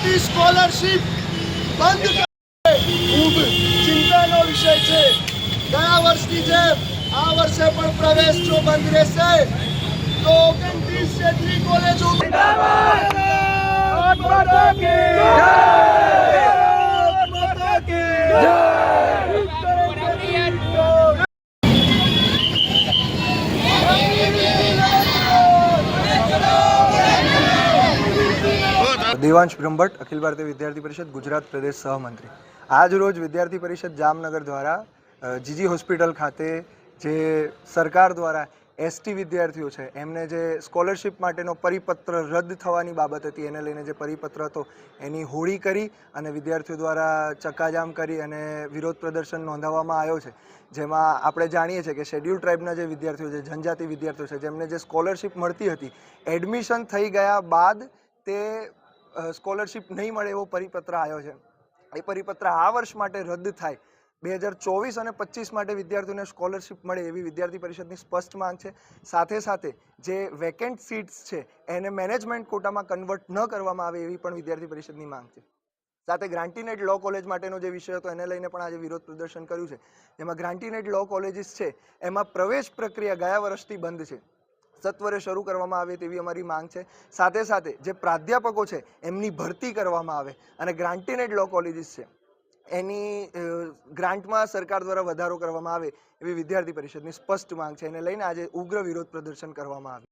મળતી સ્કોલરશીપ બંધ કરે ખૂબ ચિંતાનો વિષય છે। ગયા વર્ષની જેમ આ વર્ષે પણ પ્રવેશ જો બંધ રહેશે તો 29 જેટલી કોલેજો દેવાંશ બ્રહ્મભટ્ટ, અખિલ ભારતીય વિદ્યાર્થી પરિષદ ગુજરાત પ્રદેશ સહમંત્રી। આજ રોજ વિદ્યાર્થી પરિષદ જામનગર દ્વારા જીજી હોસ્પિટલ ખાતે જે સરકાર દ્વારા એસટી વિદ્યાર્થીઓ છે એમને જે સ્કોલરશિપ માટેનો પરિપત્ર રદ થવાની બાબત હતી એને લઈને જે પરિપત્ર હતો એની હોળી કરી અને વિદ્યાર્થીઓ દ્વારા ચક્કાજામ કરી અને વિરોધ પ્રદર્શન નોંધાવવામાં આવ્યો છે। જેમાં આપણે જાણીએ છીએ કે શેડ્યુલ ટ્રાઇબના જે વિદ્યાર્થીઓ છે, જનજાતિ વિદ્યાર્થીઓ છે, જેમને જે સ્કોલરશિપ મળતી હતી એડમિશન થઈ ગયા બાદ તે સ્કોલરશિપ નહીં મળે એવો પરિપત્ર આવ્યો છે। એ પરિપત્ર આ વર્ષ માટે રદ થાય, 2024 અને 25 માટે વિદ્યાર્થીઓને સ્કોલરશિપ મળે એવી વિદ્યાર્થી પરિષદની સ્પષ્ટ માંગ છે। સાથે સાથે જે વેકેન્ટ સીટ્સ છે એને મેનેજમેન્ટ કોટામાં કન્વર્ટ ન કરવામાં આવે એવી પણ વિદ્યાર્થી પરિષદની માંગ છે। સાથે ગ્રાન્ટીનેડ લો કોલેજ માટેનો જે વિષય હતો એને લઈને પણ આજે વિરોધ પ્રદર્શન કર્યું છે। જેમાં ગ્રાન્ટીનેડ લો કોલેજીસ છે એમાં પ્રવેશ પ્રક્રિયા ગયા વર્ષથી બંધ છે, સત્વરે શરૂ કરવામાં આવે તેવી અમારી માંગ છે। સાથે સાથે જે પ્રાધ્યાપકો છે એમની ભરતી કરવામાં આવે અને ગ્રાન્ટીનેડ લો કોલેજીસ છે એની ગ્રાન્ટમાં સરકાર દ્વારા વધારો કરવામાં આવે એવી વિદ્યાર્થી પરિષદની સ્પષ્ટ માંગ છે। એને લઈને આજે ઉગ્ર વિરોધ પ્રદર્શન કરવામાં આવ્યું।